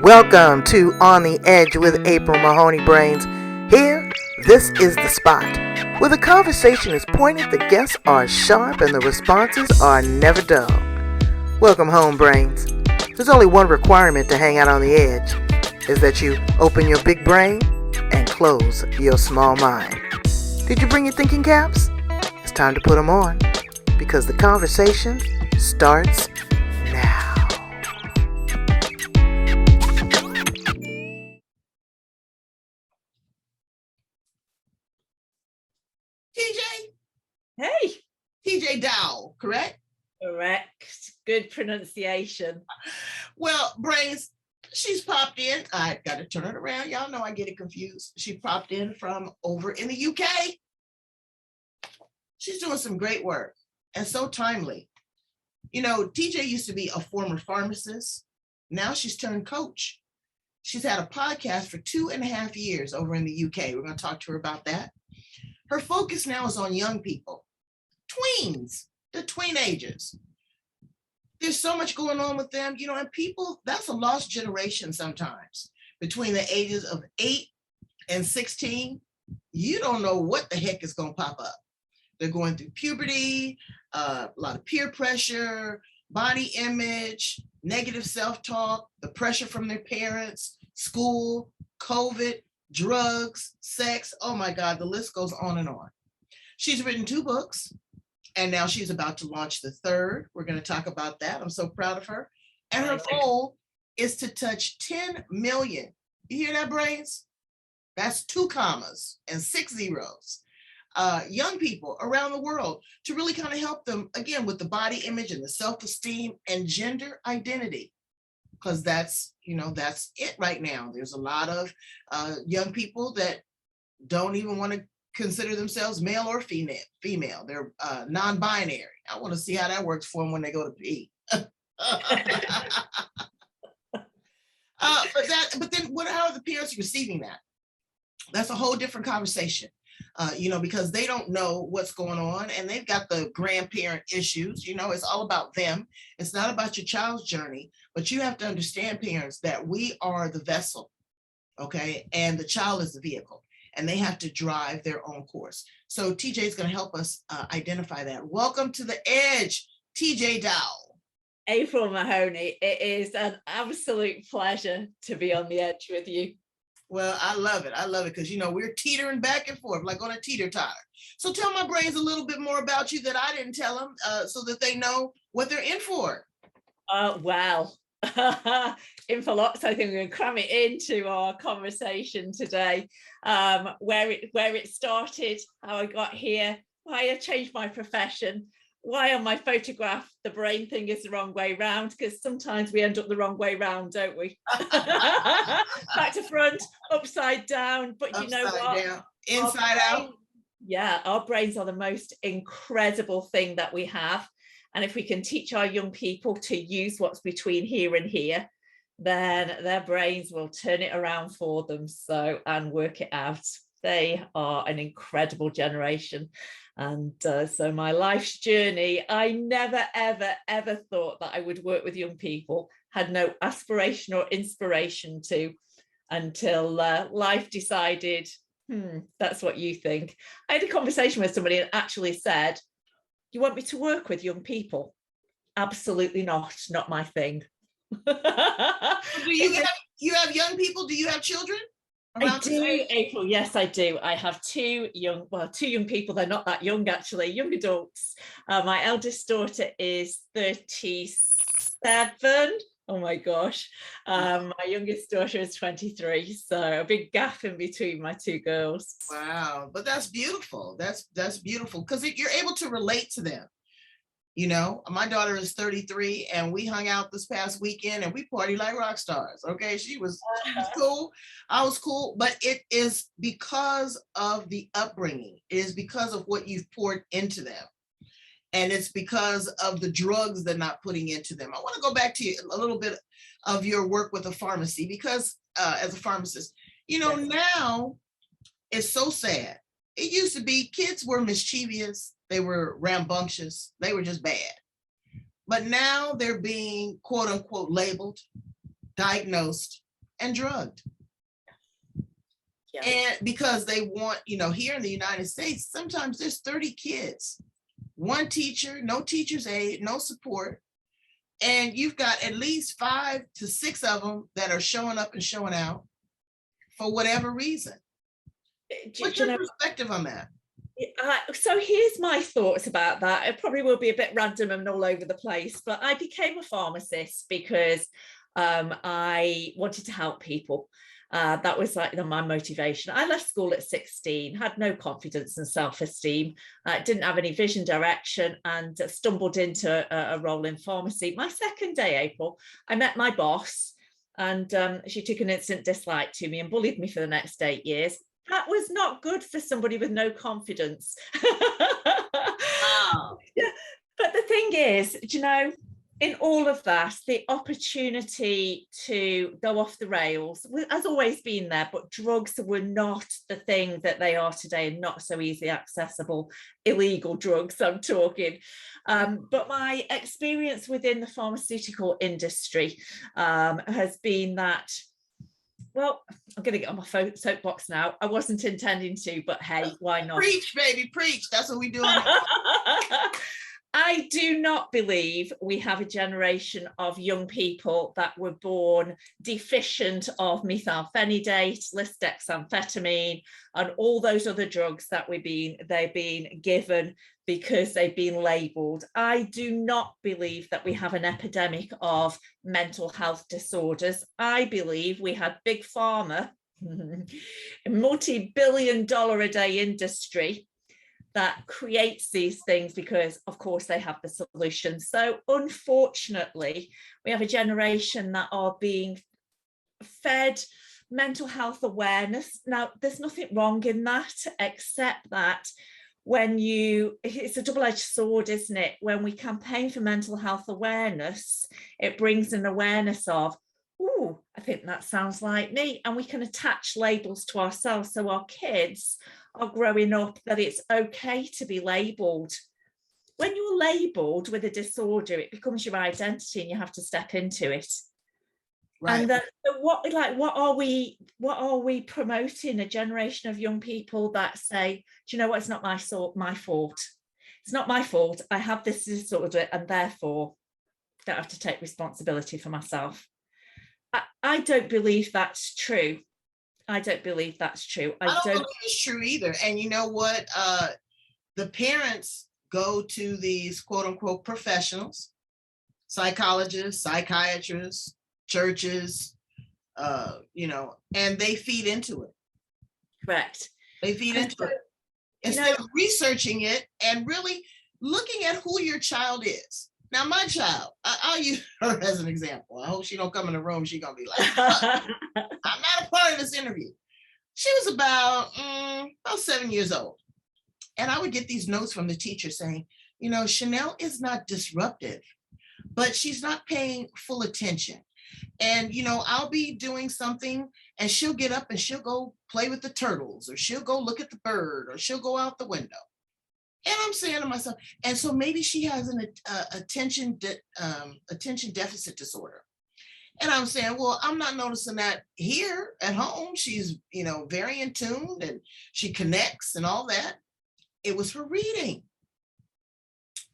Welcome to On the Edge with April Mahoney Brains. Here, this is the spot where the conversation is pointed, the guests are sharp, and the responses are never dull. Welcome home, Brains. There's only one requirement to hang out on the edge, is that you open your big brain and close your small mind. Did you bring your thinking caps? It's time to put them on, because the conversation starts now. TJ? Hey. Teejay Dowe, correct? Correct. Good pronunciation. Well, Brains, she's popped in. I got to turn it around. Y'all know I get it confused. She popped in from over in the UK. She's doing some great work and so timely. You know, TJ used to be a former pharmacist. Now she's turned coach. She's had a podcast for 2.5 years over in the UK. We're going to talk to her about that. Her focus now is on young people, tweens, the teenagers. There's so much going on with them, you know, and people, that's a lost generation sometimes. Between the ages of 8 and 16, you don't know what the heck is going to pop up. They're going through puberty, a lot of peer pressure, body image, negative self-talk, the pressure from their parents, school, COVID, drugs, sex. Oh my God, the list goes on and on. She's written 2 books, and now she's about to launch the 3rd. We're going to talk about that. I'm so proud of her. And her goal is to touch 10 million. You hear that, Brains? That's 2 commas and 6 zeros. Young people around the world, to really kind of help them, again, with the body image and the self-esteem and gender identity. Because that's, you know, that's it right now. There's a lot of young people that don't even want to consider themselves male or female. They're non-binary. I want to see how that works for them when they go to pee. But then how are the parents receiving that? That's a whole different conversation. You know, because they don't know what's going on and they've got the grandparent issues. You know, it's all about them. It's not about your child's journey, but you have to understand, parents, that we are the vessel, okay? And the child is the vehicle, and they have to drive their own course. So TJ is going to help us identify that. Welcome to the Edge, Teejay Dowe. April Mahoney, it is an absolute pleasure to be on the edge with you. Well, I love it. I love it because, you know, we're teetering back and forth like on a teeter-totter. So tell my brains a little bit more about you that I didn't tell them so that they know what they're in for. Well, in for lots. I think we're going to cram it into our conversation today. Where it started, how I got here, why I changed my profession, why on my photograph the brain thing is the wrong way round, because sometimes we end up the wrong way round, don't we? Back to front, upside down, but you know what? Down. Inside out. Yeah, our brains are the most incredible thing that we have. And if we can teach our young people to use what's between here and here, then their brains will turn it around for them and work it out. They are an incredible generation. And so my life's journey, I never, ever, ever thought that I would work with young people, had no aspiration or inspiration to, until life decided, that's what you think. I had a conversation with somebody and actually said, you want me to work with young people? Absolutely not my thing. Do you have young people? Do you have children? I do, April. Yes, I do. I have 2 young people. They're not that young, actually, young adults. My eldest daughter is 37. Oh my gosh. My youngest daughter is 23. So a big gap in between my 2 girls. Wow. But that's beautiful. That's beautiful because you're able to relate to them. You know, my daughter is 33 and we hung out this past weekend and we partied like rock stars. Okay. She was cool. I was cool, but it is because of the upbringing. It is because of what you've poured into them. And it's because of the drugs they're not putting into them. I want to go back to a little bit of your work with a pharmacy because as a pharmacist, you know, now it's so sad. It used to be kids were mischievous. They were rambunctious. They were just bad. But now they're being, quote unquote, labeled, diagnosed, and drugged. Yeah. And because they want, here in the United States, sometimes there's 30 kids, one teacher, no teacher's aide, no support. And you've got at least 5 to 6 of them that are showing up and showing out for whatever reason. What's your perspective on that? So here's my thoughts about that. It probably will be a bit random and all over the place, but I became a pharmacist because I wanted to help people. That was like my motivation. I left school at 16, had no confidence and self-esteem, didn't have any vision direction, and stumbled into a role in pharmacy. My second day, April, I met my boss, and she took an instant dislike to me and bullied me for the next 8 years. That was not good for somebody with no confidence. Wow. Yeah. But the thing is, in all of that, the opportunity to go off the rails has always been there, but drugs were not the thing that they are today, and not so easily accessible. Illegal drugs, I'm talking. But my experience within the pharmaceutical industry has been that, well, I'm going to get on my soapbox now. I wasn't intending to, but hey, why not? Preach, baby, preach. That's what we do. I do not believe we have a generation of young people that were born deficient of methylphenidate, lisdexamfetamine, and all those other drugs that they've been given because they've been labelled. I do not believe that we have an epidemic of mental health disorders. I believe we had big pharma, a multi-billion-dollar a day industry that creates these things because, of course, they have the solution. So unfortunately, we have a generation that are being fed mental health awareness. Now, there's nothing wrong in that, except that it's a double-edged sword, isn't it? When we campaign for mental health awareness, it brings an awareness of, oh, I think that sounds like me. And we can attach labels to ourselves. So our kids are growing up that it's okay to be labelled. When you're labelled with a disorder, it becomes your identity and you have to step into it. Right. And what are we promoting? A generation of young people that say, do you know what, it's not my fault. It's not my fault. I have this disorder and therefore don't have to take responsibility for myself. I don't believe that's true. I don't believe that's true. I don't believe it's true either. And you know what? The parents go to these quote unquote professionals, psychologists, psychiatrists, churches, and they feed into it. Correct. They feed into it instead of researching it and really looking at who your child is. Now, my child, I'll use her as an example. I hope she don't come in the room. She's going to be like, I'm not a part of this interview. She was about 7 years old. And I would get these notes from the teacher saying, Chanel is not disruptive, but she's not paying full attention. And, I'll be doing something and she'll get up and she'll go play with the turtles, or she'll go look at the bird, or she'll go out the window. And I'm saying to myself, and so maybe she has an attention deficit disorder. And I'm saying, well, I'm not noticing that here at home. She's, very in tune and she connects and all that. It was her reading.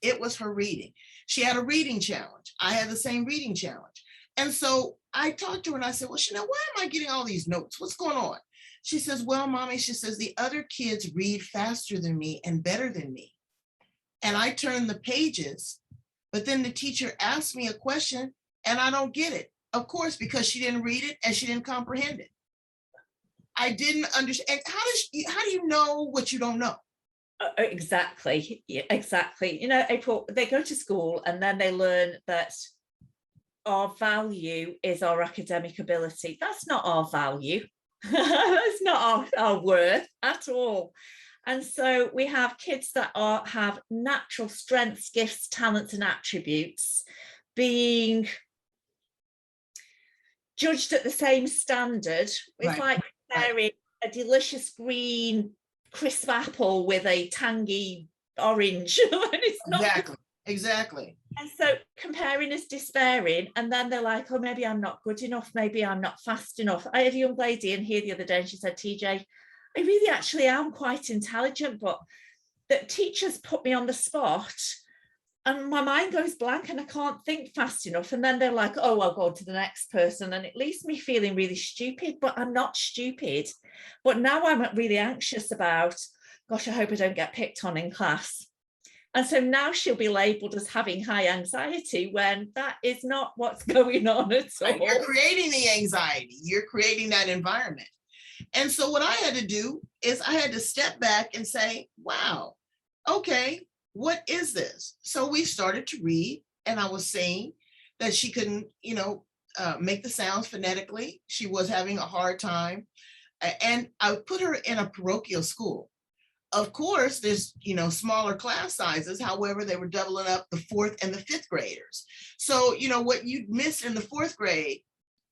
It was her reading. She had a reading challenge. I had the same reading challenge. And so I talked to her and I said, well, Chanel, why am I getting all these notes? What's going on? She says, well, mommy, she says, the other kids read faster than me and better than me. And I turn the pages, but then the teacher asked me a question and I don't get it. Of course, because she didn't read it and she didn't comprehend it. I didn't understand. How do you know what you don't know? Exactly. Yeah, exactly. April, they go to school and then they learn that our value is our academic ability. That's not our value. That's not our worth at all. And so we have kids that have natural strengths, gifts, talents, and attributes being judged at the same standard. It's like comparing a delicious green crisp apple with a tangy orange. It's not, Exactly. And so comparing is despairing, and then they're like, oh, maybe I'm not good enough, maybe I'm not fast enough. I had a young lady in here the other day, and she said, TJ, I really actually am quite intelligent, but the teachers put me on the spot and my mind goes blank and I can't think fast enough. And then they're like, oh, I'll go to the next person. And it leaves me feeling really stupid, but I'm not stupid. But now I'm really anxious about, gosh, I hope I don't get picked on in class. And so now she'll be labeled as having high anxiety when that is not what's going on at all. Right. You're creating the anxiety. You're creating that environment. And so what I had to do is I had to step back and say, wow, okay, what is this? So we started to read, and I was saying that she couldn't, make the sounds phonetically. She was having a hard time. And I put her in a parochial school. Of course, there's, smaller class sizes. However, they were doubling up the 4th and the 5th graders. So, what you missed in the 4th grade,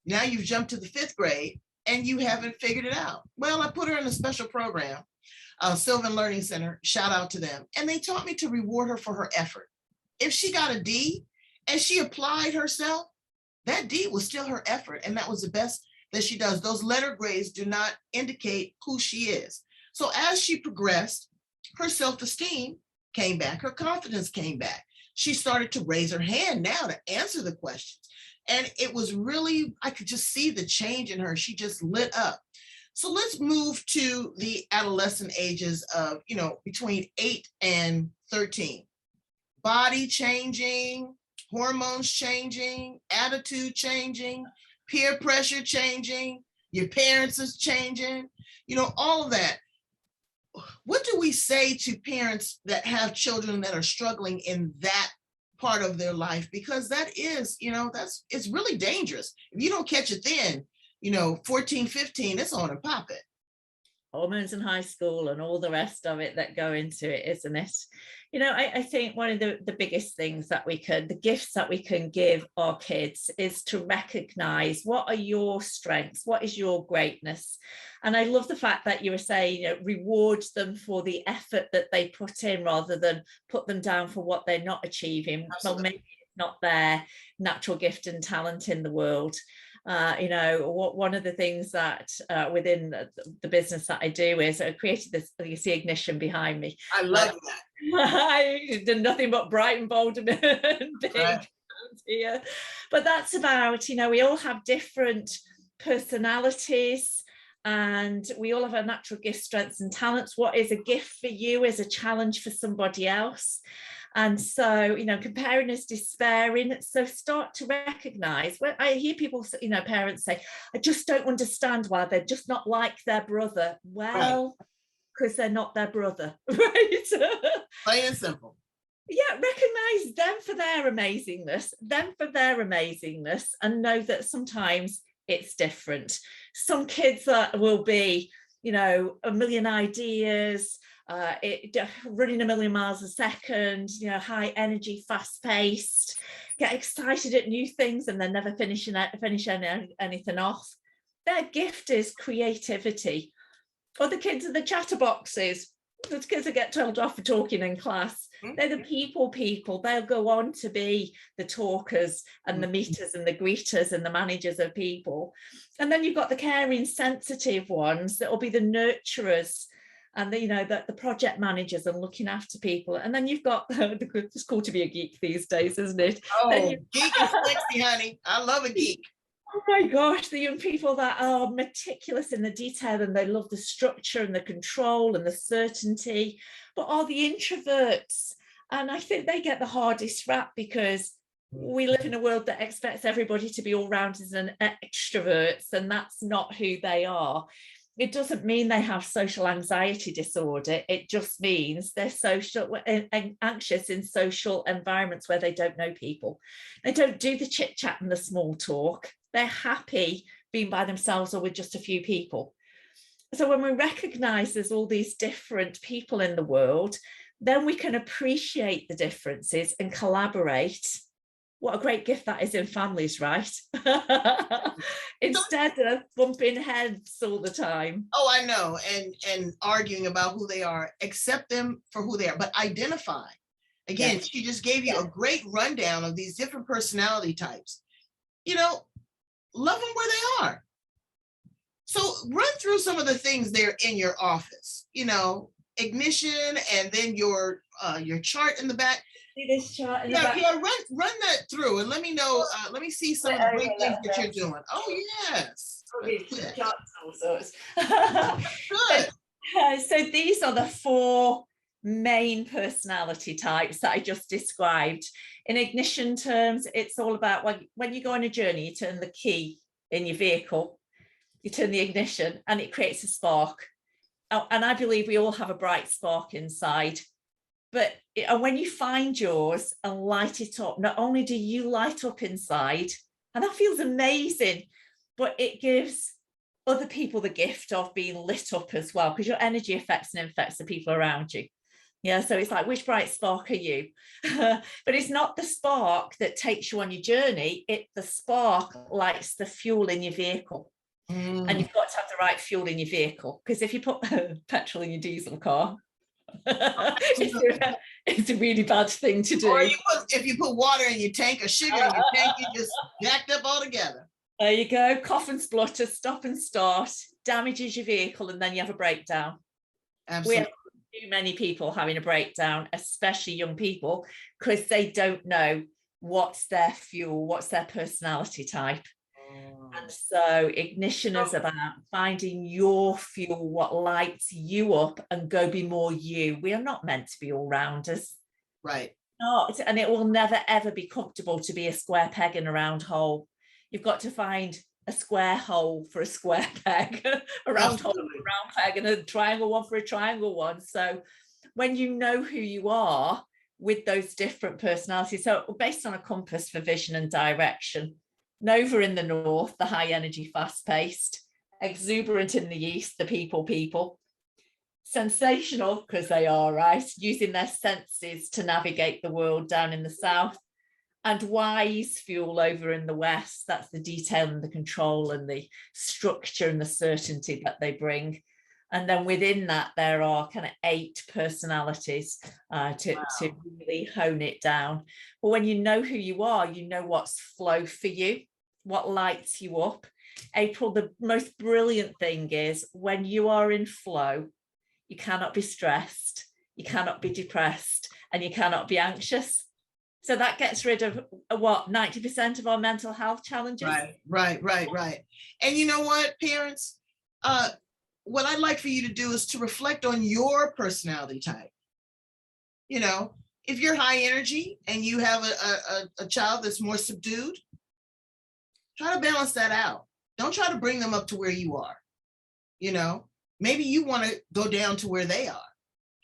now you've jumped to the 5th grade and you haven't figured it out. Well, I put her in a special program, Sylvan Learning Center, shout out to them. And they taught me to reward her for her effort. If she got a D and she applied herself, that D was still her effort. And that was the best that she does. Those letter grades do not indicate who she is. So as she progressed, her self-esteem came back, her confidence came back. She started to raise her hand now to answer the questions. And it was really, I could just see the change in her. She just lit up. So let's move to the adolescent ages of, between 8 and 13. Body changing, hormones changing, attitude changing, peer pressure changing, your parents is changing, all of that. What do we say to parents that have children that are struggling in that part of their life? Because that is, it's really dangerous. If you don't catch it then, 14, 15, it's on and pop it. Hormones in high school and all the rest of it that go into it, isn't it? I think one of the biggest things that the gifts that we can give our kids is to recognize what are your strengths, what is your greatness. And I love the fact that you were saying, reward them for the effort that they put in rather than put them down for what they're not achieving. Absolutely. Well, maybe it's not their natural gift and talent in the world. One of the things that within the business that I do is I created this, you see ignition behind me. I love that. I did nothing but bright and bold and big. Right. Here. But that's about, we all have different personalities and we all have our natural gifts, strengths and talents. What is a gift for you is a challenge for somebody else. And so, comparing is despairing. So start to recognize, when I hear people, parents say, I just don't understand why they're just not like their brother. Well, because they're not their brother, right? Plain and simple. Yeah, recognize them for their amazingness, and know that sometimes it's different. Some kids will be, a million ideas, running a million miles a second, high energy, fast paced, get excited at new things and then never finish anything off. Their gift is creativity. Or the kids in the chatterboxes, the kids that get told off for talking in class, they're the people. They'll go on to be the talkers and the meeters and the greeters and the managers of people. And then you've got the caring, sensitive ones that will be the nurturers and the project managers and looking after people. And then you've got it's cool to be a geek these days, isn't it? Oh, geek is sexy, honey. I love a geek. Oh my gosh, the young people that are meticulous in the detail and they love the structure and the control and the certainty, but are the introverts. And I think they get the hardest rap because we live in a world that expects everybody to be all-rounders and extroverts, and that's not who they are. It doesn't mean they have social anxiety disorder. It just means they're anxious in social environments where they don't know people. They don't do the chit chat and the small talk. They're happy being by themselves or with just a few people. So when we recognize there's all these different people in the world, then we can appreciate the differences and collaborate. What a great gift that is in families, right? Instead of bumping heads all the time. Oh, I know. And arguing about who they are. Accept them for who they are, but identify Again, she just gave you a great rundown of these different personality types. Love them where they are. So run through some of the things there in your office, ignition, and then your chart in the back. See this chart in the back? Yeah, run that through and let me know. Let me see some of the great things that you're doing. Oh, yes. Charts, all sorts. Good. So these are the 4 main personality types that I just described. In ignition terms, it's all about when you go on a journey, you turn the key in your vehicle, you turn the ignition, and it creates a spark. And I believe we all have a bright spark inside. But when you find yours and light it up, not only do you light up inside, and that feels amazing, but it gives other people the gift of being lit up as well, because your energy affects and infects the people around you. Yeah, so it's like, which bright spark are you? But it's not the spark that takes you on your journey. The spark lights the fuel in your vehicle. And you've got to have the right fuel in your vehicle, because if you put petrol in your diesel car, it's a really bad thing to do. Or if you put water in your tank or sugar in your tank, you just jacked up altogether. There you go. Cough and splutter, stop and start, damages your vehicle, and then you have a breakdown. Absolutely. We have too many people having a breakdown, especially young people, because they don't know what's their fuel, what's their personality type. And so ignition is about finding your fuel, what lights you up, and go be more you. We are not meant to be all-rounders. Right. Not, and it will never, ever be comfortable to be a square peg in a round hole. You've got to find a square hole for a square peg, a round hole for a round peg, and a triangle one for a triangle one. So when you know who you are with those different personalities, so based on a compass for vision and direction, Nova in the north, the high energy, fast paced, exuberant in the east, the people, sensational because they are, right, using their senses to navigate the world down in the south, and wise fuel over in the west. That's the detail and the control and the structure and the certainty that they bring. And then within that, there are kind of 8 personalities to really hone it down. But when you know who you are, you know what's flow for you, what lights you up. April, the most brilliant thing is when you are in flow, you cannot be stressed, you cannot be depressed, and you cannot be anxious. So that gets rid of 90% of our mental health challenges. Right. And you know what, parents? What I'd like for you to do is to reflect on your personality type. If you're high energy and you have a child that's more subdued, try to balance that out. Don't try to bring them up to where you are. Maybe you want to go down to where they are.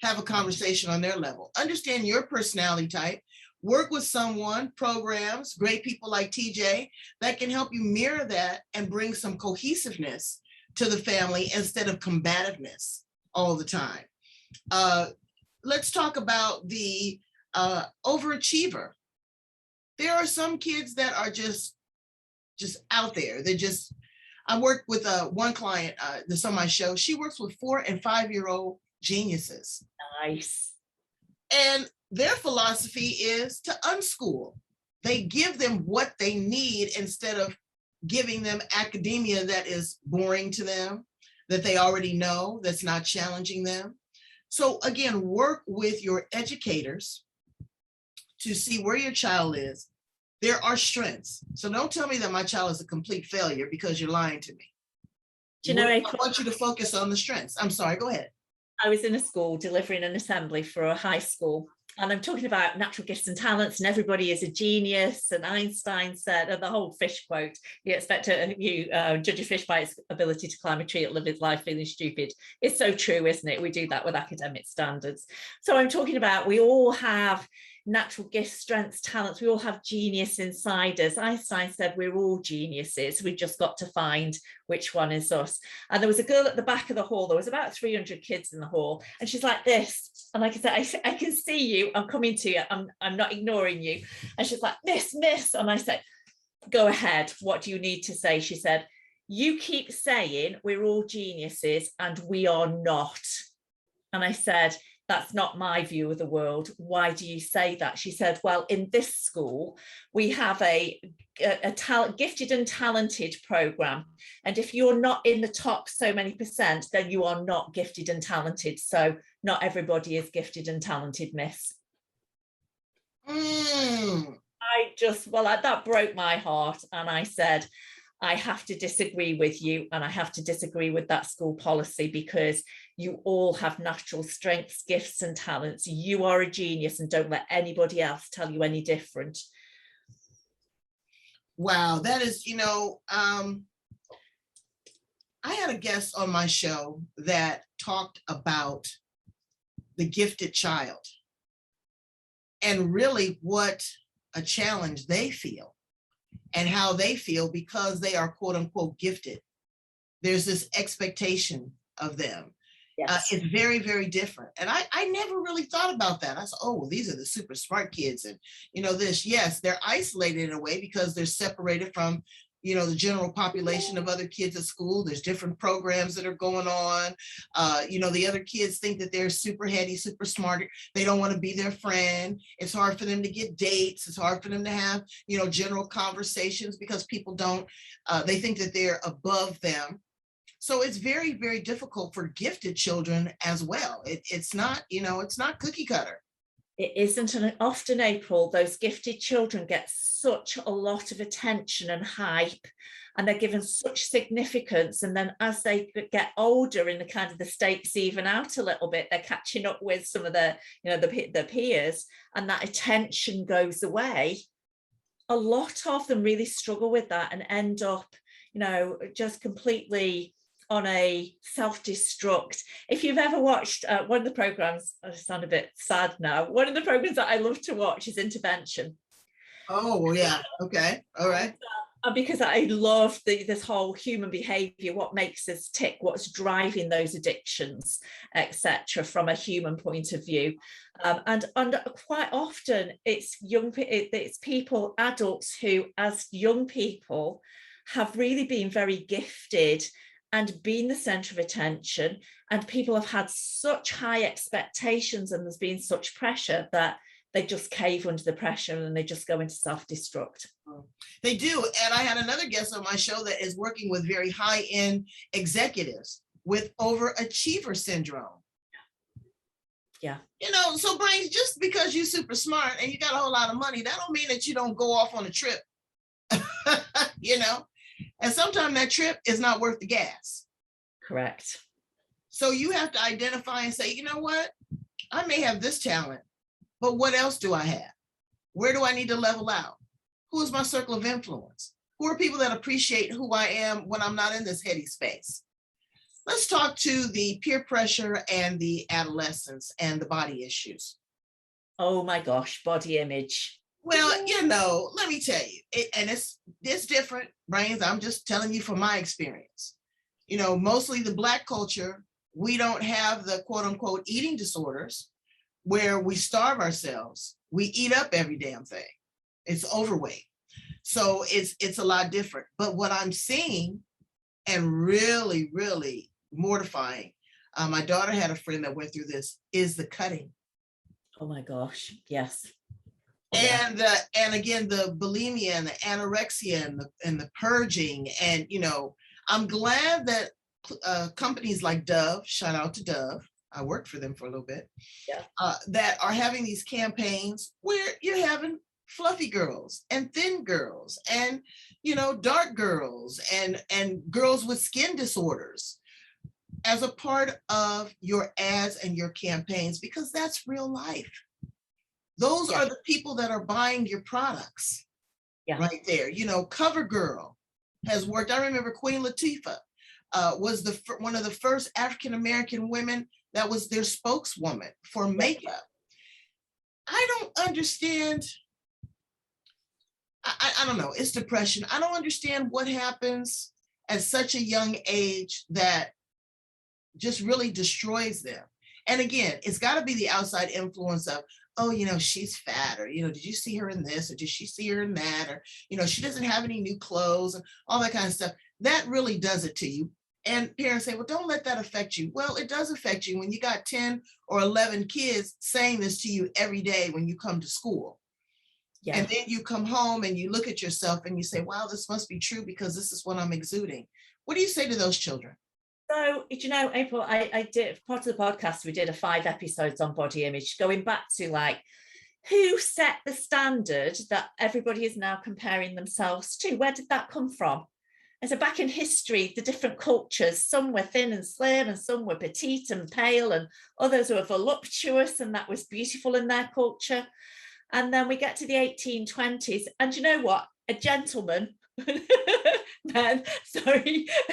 Have a conversation on their level. Understand your personality type. Work with someone, programs, great people like TJ that can help you mirror that and bring some cohesiveness to the family instead of combativeness all the time. Let's talk about the overachiever. There are some kids that are just out there. I worked with one client that's on my show. She works with 4 and 5-year-old geniuses. Nice. And their philosophy is to unschool. They give them what they need instead of giving them academia that is boring to them, that they already know, that's not challenging them. So again, work with your educators to see where your child is. There are strengths. So don't tell me that my child is a complete failure because you're lying to me. I want you to focus on the strengths. I'm sorry, go ahead. I was in a school delivering an assembly for a high school, and I'm talking about natural gifts and talents, and everybody is a genius. And Einstein said, the whole fish quote, you expect judge a fish by its ability to climb a tree and live its life feeling stupid. It's so true, isn't it? We do that with academic standards. So I'm talking about, we all have natural gifts, strengths, talents. We all have genius inside us. Einstein said we're all geniuses. We've just got to find which one is us. And there was a girl at the back of the hall. There was about 300 kids in the hall. And she's like this. And like I said, I can see you. I'm coming to you. I'm not ignoring you. And she's like, miss. And I said, go ahead. What do you need to say? She said, you keep saying we're all geniuses and we are not. And I said, That's not my view of the world. Why do you say that? She said, well, in this school, we have a gifted and talented program. And if you're not in the top so many percent, then you are not gifted and talented. So not everybody is gifted and talented, miss. That broke my heart. And I said, I have to disagree with you, and I have to disagree with that school policy, because you all have natural strengths, gifts, and talents. You are a genius, and don't let anybody else tell you any different. Wow, that is, I had a guest on my show that talked about the gifted child and really what a challenge they feel and how they feel because they are quote unquote gifted. There's this expectation of them. Yes. It's very, very different. And I never really thought about that. I said, oh, well, these are the super smart kids. And, yes, they're isolated in a way because they're separated from, the general population of other kids at school. There's different programs that are going on. The other kids think that they're super heady, super smart. They don't want to be their friend. It's hard for them to get dates. It's hard for them to have, general conversations because people don't, they think that they're above them. So it's very, very difficult for gifted children as well. It's not, it's not cookie cutter. It isn't. And often, April, those gifted children get such a lot of attention and hype, and they're given such significance. And then as they get older and the stakes even out a little bit, they're catching up with some of the peers, and that attention goes away. A lot of them really struggle with that and end up, just completely on a self-destruct. If you've ever watched one of the programs, I sound a bit sad now, one of the programs that I love to watch is Intervention. Oh, yeah. Okay. All right. Because I love this whole human behavior, what makes us tick, what's driving those addictions, etc., from a human point of view. And quite often it's people, adults who, as young people, have really been very gifted and been the center of attention, and people have had such high expectations and there's been such pressure that they just cave under the pressure and they just go into self-destruct. They do. And I had another guest on my show that is working with very high-end executives with overachiever syndrome. Yeah. So Brains, just because you're super smart and you got a whole lot of money, that don't mean that you don't go off on a trip. And sometimes that trip is not worth the gas. Correct. So you have to identify and say, you know what? I may have this talent, but what else do I have? Where do I need to level out? Who is my circle of influence? Who are people that appreciate who I am when I'm not in this heady space? Let's talk to the peer pressure and the adolescence and the body issues. Oh my gosh, body image. Well, let me tell you, it's different, Brains. I'm just telling you from my experience. Mostly the Black culture, we don't have the quote unquote eating disorders where we starve ourselves. We eat up every damn thing. It's overweight. So it's a lot different. But what I'm seeing, and really, really mortifying, my daughter had a friend that went through this, is the cutting. Oh my gosh, yes. And again, the bulimia and the anorexia and the purging. And, I'm glad that companies like Dove, shout out to Dove, I worked for them for a little bit, that are having these campaigns where you're having fluffy girls and thin girls and, dark girls and girls with skin disorders as a part of your ads and your campaigns, because that's real life. Those are the people that are buying your products right there. CoverGirl has worked. I remember Queen Latifah was one of the first African-American women that was their spokeswoman for makeup. I don't understand. I don't know. It's depression. I don't understand what happens at such a young age that just really destroys them. And again, it's got to be the outside influence of, oh, she's fat, or, did you see her in this, or did she see her in that, or, she doesn't have any new clothes, and all that kind of stuff. That really does it to you. And parents say, well, don't let that affect you. Well, it does affect you when you got 10 or 11 kids saying this to you every day when you come to school. Yeah. And then you come home and you look at yourself and you say, wow, this must be true because this is what I'm exuding. What do you say to those children? So, you know, April, I did part of the podcast, we did a 5 episodes on body image, going back to like, who set the standard that everybody is now comparing themselves to? Where did that come from? And so back in history, the different cultures, some were thin and slim and some were petite and pale and others were voluptuous and that was beautiful in their culture. And then we get to the 1820s and you know what? A gentleman, a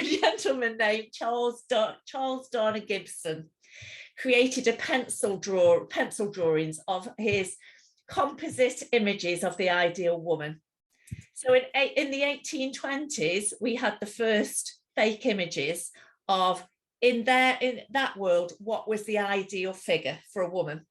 gentleman named Charles Darner Gibson created a pencil drawings of his composite images of the ideal woman. So in the 1820s, we had the first fake images of, in that world, what was the ideal figure for a woman.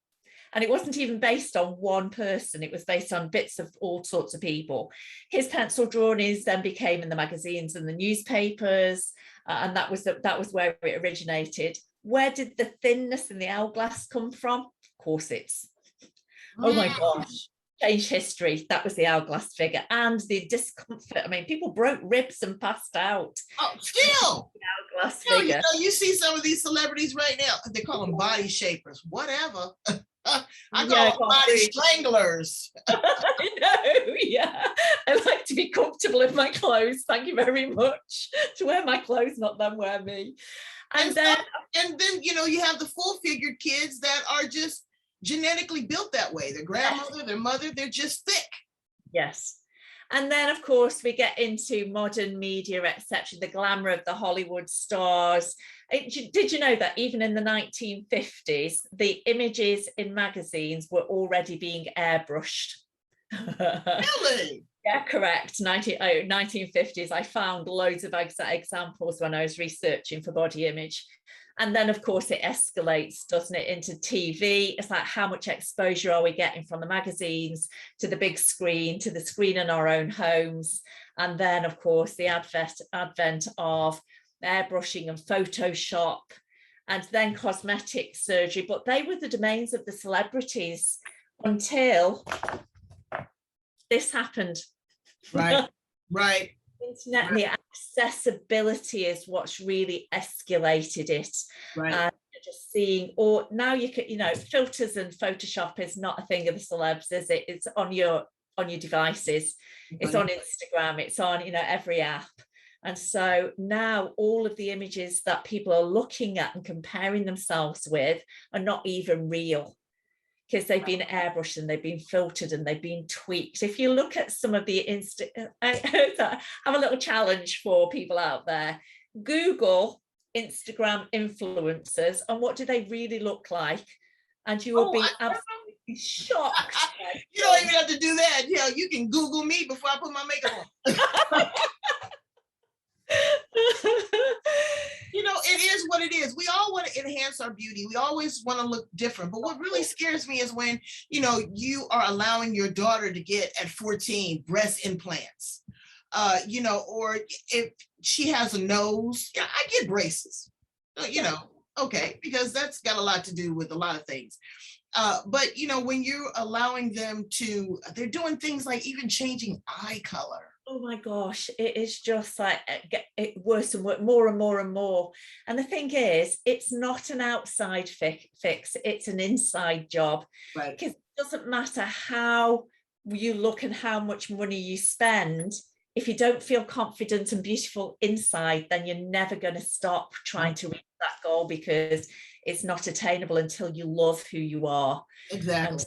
And it wasn't even based on one person. It was based on bits of all sorts of people. His pencil drawings then became in the magazines and the newspapers. And that was where it originated. Where did the thinness in the hourglass come from? Corsets. Oh my gosh. Change history. That was the hourglass figure. And the discomfort. I mean, people broke ribs and passed out. Oh, still. The hourglass figure. You know, you see some of these celebrities right now. They call them body shapers. Whatever. I call them body stranglers. I know, yeah. I like to be comfortable in my clothes. Thank you very much. To wear my clothes, not them wear me. And then, you know, you have the full-figured kids that are just genetically built that way. Their grandmother, their mother, they're just thick. Yes. And then, of course, we get into modern media, etc., the glamour of the Hollywood stars. Did you know that even in the 1950s, the images in magazines were already being airbrushed? Really? Yeah, correct. 1950s. I found loads of examples when I was researching for body image. And then, of course, it escalates, doesn't it, into TV. It's like, how much exposure are we getting from the magazines to the big screen, to the screen in our own homes? And then, of course, the advent of airbrushing and Photoshop, and then cosmetic surgery. But they were the domains of the celebrities until this happened. Right, right. Internet, the accessibility is what's really escalated it. Right. Just seeing, or now you can, you know, filters and Photoshop is not a thing of the celebs, is it? It's on your devices. It's on Instagram. It's on, you know, every app. And so now all of the images that people are looking at and comparing themselves with are not even real, because they've been airbrushed and they've been filtered and they've been tweaked. If you look at some of the I have a little challenge for people out there. Google Instagram influencers and what do they really look like? And you will be absolutely shocked. You don't even have to do that. You know, you can Google me before I put my makeup on. You know, it is what it is. We all want to enhance our beauty. We always want to look different. But what really scares me is when, you know, you are allowing your daughter to get at 14 breast implants, you know, or if she has a nose, yeah, I get braces, you know, okay, because that's got a lot to do with a lot of things. But, you know, when you're allowing them to, they're doing things like even changing eye color. Oh my gosh, it is just like worse and worse, more and more and more. And the thing is, it's not an outside fix, it's an inside job. Right. Because it doesn't matter how you look and how much money you spend. If you don't feel confident and beautiful inside, then you're never going to stop trying to reach that goal, because it's not attainable until you love who you are. Exactly. And,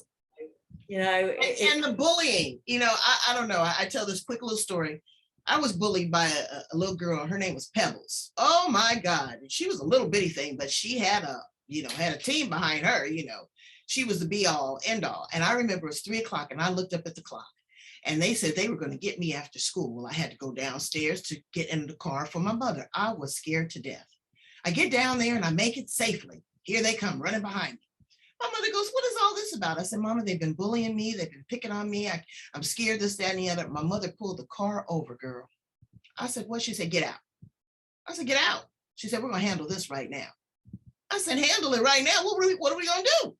you know, and the bullying, you know, I don't know. I tell this quick little story. I was bullied by a little girl. Her name was Pebbles. Oh my God. She was a little bitty thing, but she had a team behind her, you know. She was the be all end all. And I remember it was 3:00 and I looked up at the clock and they said they were going to get me after school. Well, I had to go downstairs to get in the car for my mother. I was scared to death. I get down there and I make it safely. Here they come running behind me. My mother goes, what is all this about? I said, Mama, they've been bullying me. They've been picking on me. I'm scared, this, that, and the other. My mother pulled the car over, girl. I said, what? She said, get out. I said, get out. She said, we're going to handle this right now. I said, handle it right now? What are we going to do?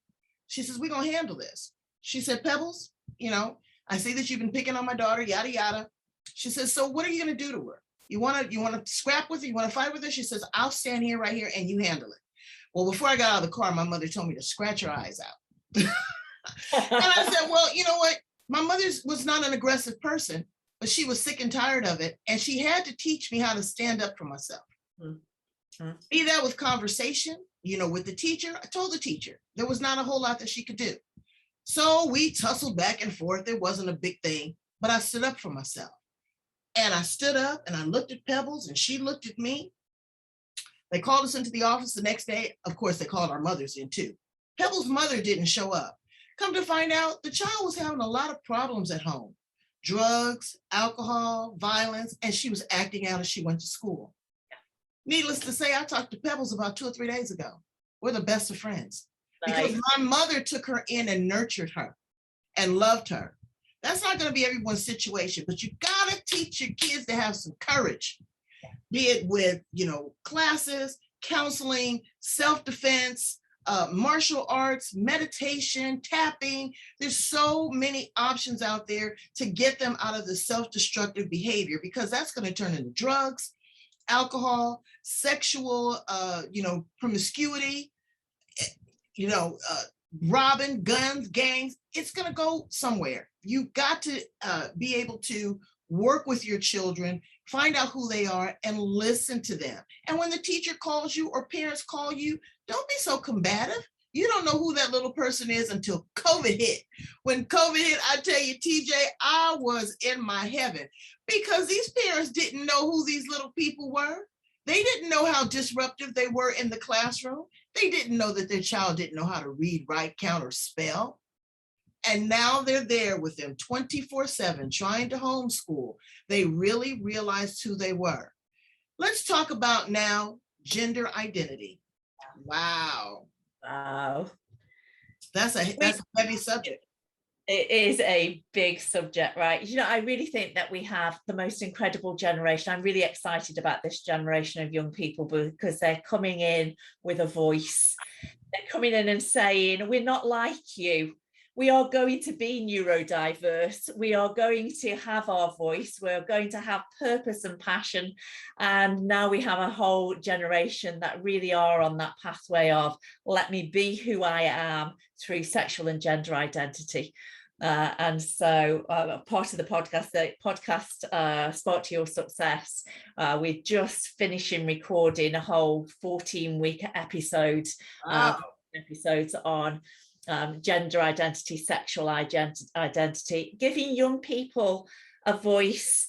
She says, we're going to handle this. She said, Pebbles, I see that you've been picking on my daughter, yada, yada. She says, so what are you going to do to her? You want to scrap with her? You want to fight with her? She says, I'll stand here right here and you handle it. Well, before I got out of the car, my mother told me to scratch her eyes out. And I said, well, you know what? My mother was not an aggressive person, but she was sick and tired of it. And she had to teach me how to stand up for myself. Mm-hmm. Be that with conversation, with the teacher. I told the teacher there was not a whole lot that she could do. So we tussled back and forth. It wasn't a big thing, but I stood up for myself. And I stood up and I looked at Pebbles and she looked at me. They called us into the office the next day. Of course, they called our mothers in too. Pebbles' mother didn't show up. Come to find out, the child was having a lot of problems at home. Drugs, alcohol, violence, and she was acting out as she went to school. Needless to say, I talked to Pebbles about 2 or 3 days ago. We're the best of friends. Nice. Because my mother took her in and nurtured her and loved her. That's not going to be everyone's situation, but you got to teach your kids to have some courage, be it with, classes, counseling, self-defense, martial arts, meditation, tapping. There's so many options out there to get them out of the self-destructive behavior, because that's going to turn into drugs, alcohol, sexual, promiscuity, robbing, guns, gangs. It's going to go somewhere. You've got to be able to work with your children, find out who they are, and listen to them. And when the teacher calls you or parents call you, don't be so combative. You don't know who that little person is until COVID hit. When COVID hit, I tell you, TJ, I was in my heaven, because these parents didn't know who these little people were. They didn't know how disruptive they were in the classroom. They didn't know that their child didn't know how to read, write, count, or spell. And now they're there with them 24/7 trying to homeschool. They really realized who they were. Let's talk about now gender identity. Wow. That's a heavy subject. It is a big subject, right? I really think that we have the most incredible generation. I'm really excited about this generation of young people, because they're coming in with a voice. They're coming in and saying, we're not like you. We are going to be neurodiverse. We are going to have our voice. We're going to have purpose and passion. And now we have a whole generation that really are on that pathway of, let me be who I am through sexual and gender identity. And so part of the podcast, Spark to Your Success, we're just finishing recording a whole 14-week episode, episodes on gender identity, sexual identity, giving young people a voice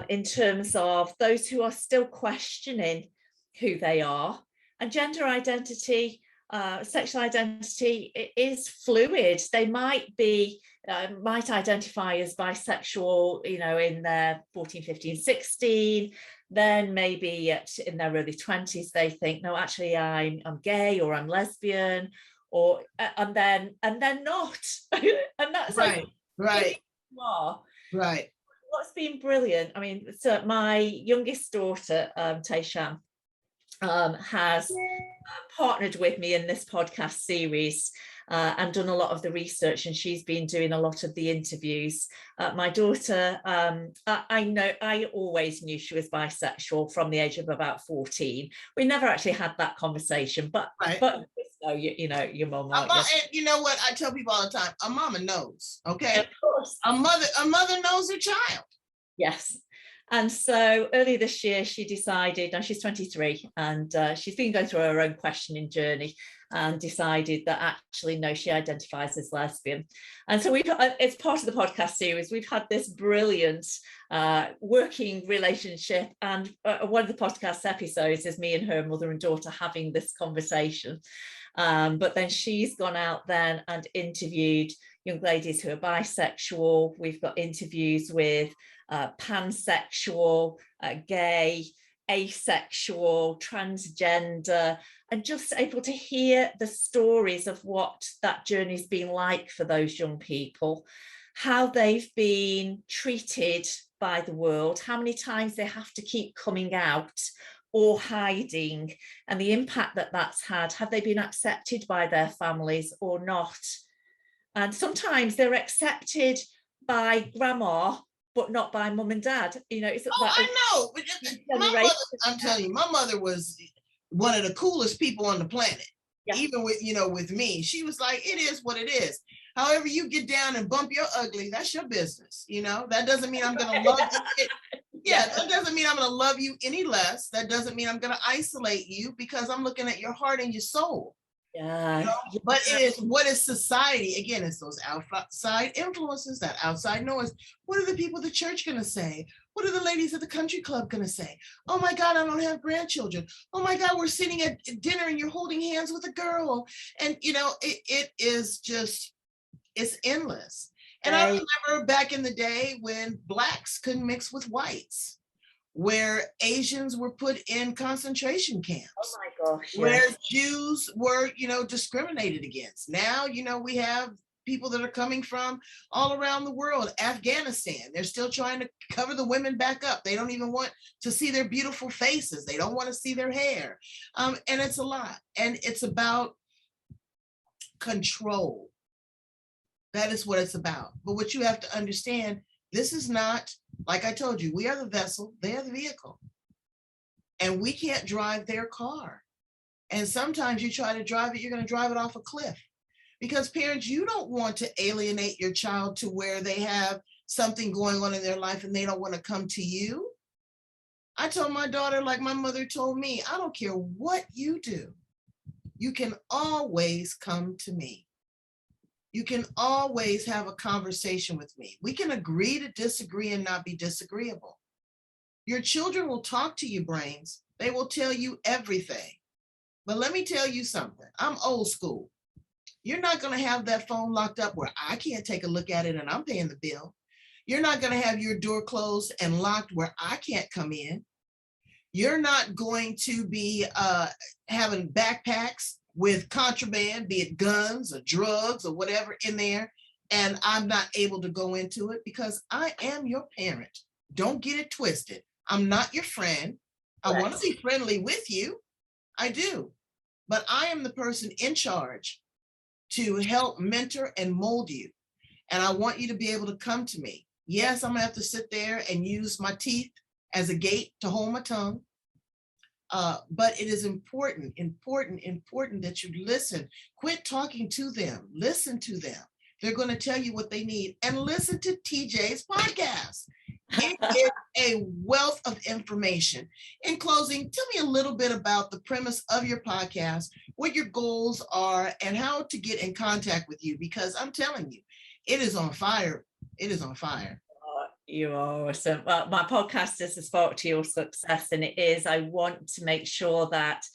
in terms of those who are still questioning who they are. And gender identity, sexual identity, it is fluid. They might identify as bisexual, in their 14, 15, 16. Then maybe in their early 20s, they think, no, actually I'm gay, or I'm lesbian, or and then not. And that's right. Right. What's been brilliant, so my youngest daughter, Tayshan, has partnered with me in this podcast series and done a lot of the research, and she's been doing a lot of the interviews. My daughter, I always knew she was bisexual from the age of about 14. We never actually had that conversation, but your mom. You know what I tell people all the time? A mama knows, okay? Of course. A mother knows her child. Yes. And so early this year, she decided, now she's 23, and she's been going through her own questioning journey, and decided that actually, no, she identifies as lesbian. And so it's part of the podcast series, we've had this brilliant working relationship. And one of the podcast episodes is me and her mother and daughter having this conversation. But then she's gone out then and interviewed young ladies who are bisexual. We've got interviews with pansexual, gay, asexual, transgender, and just able to hear the stories of what that journey's been like for those young people, how they've been treated by the world, how many times they have to keep coming out, or hiding, and the impact that that's had. Have they been accepted by their families or not? And sometimes they're accepted by grandma, but not by mum and dad. You know, it's I know. My mother, I'm telling you, my mother was one of the coolest people on the planet. Yeah. Even with, with me, she was like, it is what it is. However you get down and bump your ugly, that's your business. That doesn't mean I'm going to love you. Yeah, that doesn't mean I'm going to love you any less. That doesn't mean I'm going to isolate you, because I'm looking at your heart and your soul. Yeah. But it is, what is society? Again, it's those outside influences, that outside noise. What are the people at the church going to say? What are the ladies at the country club going to say? Oh my God, I don't have grandchildren. Oh my God, we're sitting at dinner and you're holding hands with a girl. And it is just, it's endless. And I remember back in the day when Blacks couldn't mix with whites, where Asians were put in concentration camps. Oh my gosh. Where Jews were, discriminated against. Now, we have people that are coming from all around the world. Afghanistan, they're still trying to cover the women back up. They don't even want to see their beautiful faces. They don't want to see their hair. And it's a lot. And it's about control. That is what it's about. But what you have to understand, this is not, like I told you, we are the vessel, they are the vehicle. And we can't drive their car. And sometimes you try to drive it, you're going to drive it off a cliff. Because parents, you don't want to alienate your child to where they have something going on in their life and they don't want to come to you. I told my daughter, like my mother told me, I don't care what you do, you can always come to me. You can always have a conversation with me. We can agree to disagree and not be disagreeable. Your children will talk to you, brains. They will tell you everything. But let me tell you something. I'm old school. You're not going to have that phone locked up where I can't take a look at it and I'm paying the bill. You're not going to have your door closed and locked where I can't come in. You're not going to be having backpacks with contraband, be it guns or drugs or whatever in there, and I'm not able to go into it because I am your parent. Don't get it twisted. I'm not your friend. I want to be friendly with you. I do. But I am the person in charge to help mentor and mold you. And I want you to be able to come to me. Yes, I'm going to have to sit there and use my teeth as a gate to hold my tongue. But it is important that you listen. Quit talking to them. Listen to them. They're going to tell you what they need. And listen to TeeJays Podcast. It is a wealth of information. In closing, tell me a little bit about the premise of your podcast, what your goals are, and how to get in contact with you, because I'm telling you, it is on fire. It is on fire. You are awesome. Well, my podcast is a spark to your success, and it is. I want to make sure that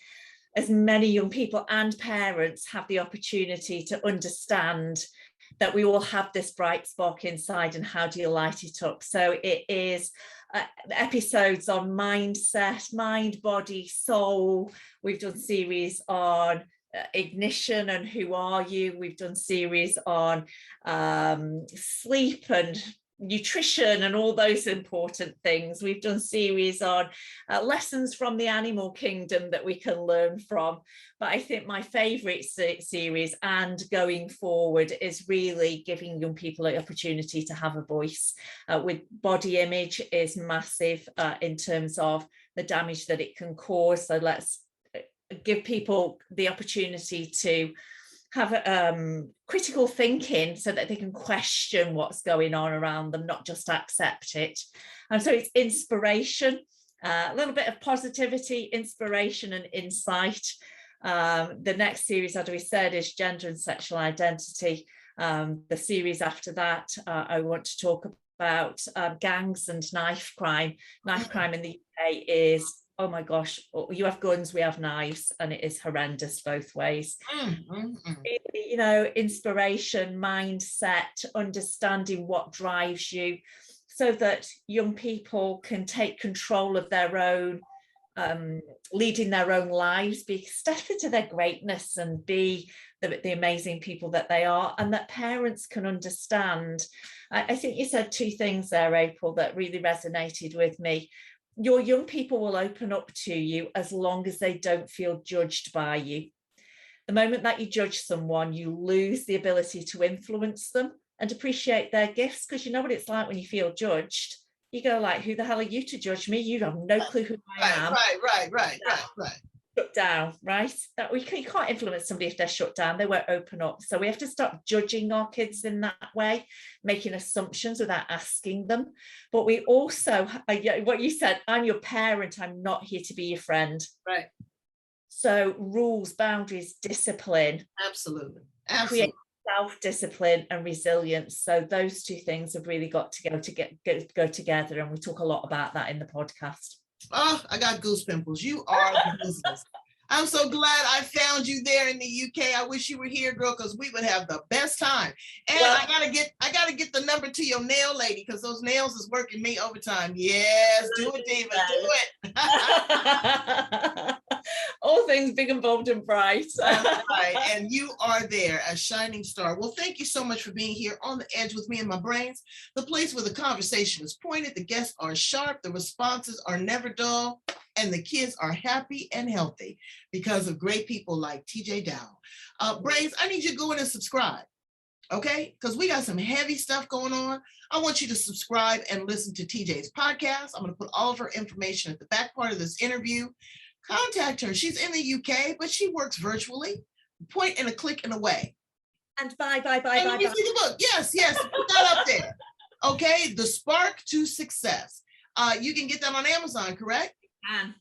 as many young people and parents have the opportunity to understand that we all have this bright spark inside, and how do you light it up? So it is episodes on mindset, mind, body, soul. We've done series on ignition and who are you. We've done series on sleep and nutrition and all those important things. We've done series on lessons from the animal kingdom that we can learn from. But I think my favorite series and going forward is really giving young people the opportunity to have a voice. With body image is massive in terms of the damage that it can cause. So let's give people the opportunity to have critical thinking so that they can question what's going on around them, not just accept it. And so it's inspiration, a little bit of positivity, inspiration and insight. The next series, as we said, is gender and sexual identity. The series after that, I want to talk about gangs and knife crime. Knife crime in the UK is, oh my gosh, you have guns, we have knives, and it is horrendous both ways. You know, inspiration, mindset, understanding what drives you, so that young people can take control of their own, leading their own lives, step into their greatness and be the amazing people that they are, and that parents can understand. I think you said two things there, April, that really resonated with me. Your young people will open up to you as long as they don't feel judged by you. The moment that you judge someone, you lose the ability to influence them and appreciate their gifts, because you know what it's like when you feel judged. You go like, who the hell are you to judge me? You have no clue who I am. Right. Shut down, right? That you can't influence somebody if they're shut down. They won't open up. So we have to stop judging our kids in that way, making assumptions without asking them. But we also, what you said, I'm your parent, I'm not here to be your friend. Right. So rules, boundaries, discipline. Absolutely. Create self-discipline and resilience. So those two things have really got to go together. And we talk a lot about that in the podcast. Oh, I got goose pimples. You are the business. I'm so glad I found you there in the UK. I wish you were here, girl, because we would have the best time. And I gotta get the number to your nail lady, because those nails is working me overtime. Yes, do it, Diva, do it. All things big and bold and bright. Right. And you are there, a shining star. Well, thank you so much for being here on The Edge with me and my brains, the place where the conversation is pointed, the guests are sharp, the responses are never dull, and the kids are happy and healthy because of great people like Teejay Dowe. Brains, I need you to go in and subscribe, okay? Because we got some heavy stuff going on. I want you to subscribe and listen to TeeJays Podcast. I'm going to put all of her information at the back part of this interview. Contact her. She's in the UK, but she works virtually. Point and a click and away. And bye. See the book. Yes, put that up there. Okay, The Spark to Success. You can get that on Amazon, correct?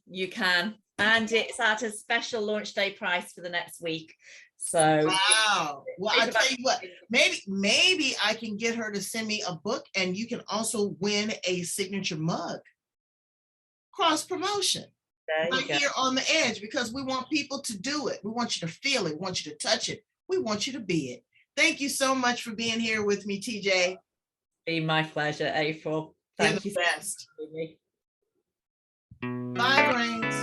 You can. And it's at a special launch day price for the next week. So wow. Well, I tell you what, maybe I can get her to send me a book, and you can also win a signature mug. Cross promotion. Right here on The Edge, because we want people to do it. We want you to feel it. We want you to touch it. We want you to be it. Thank you so much for being here with me, TJ. Be my pleasure, April. Thank you. Best. Bye, brains.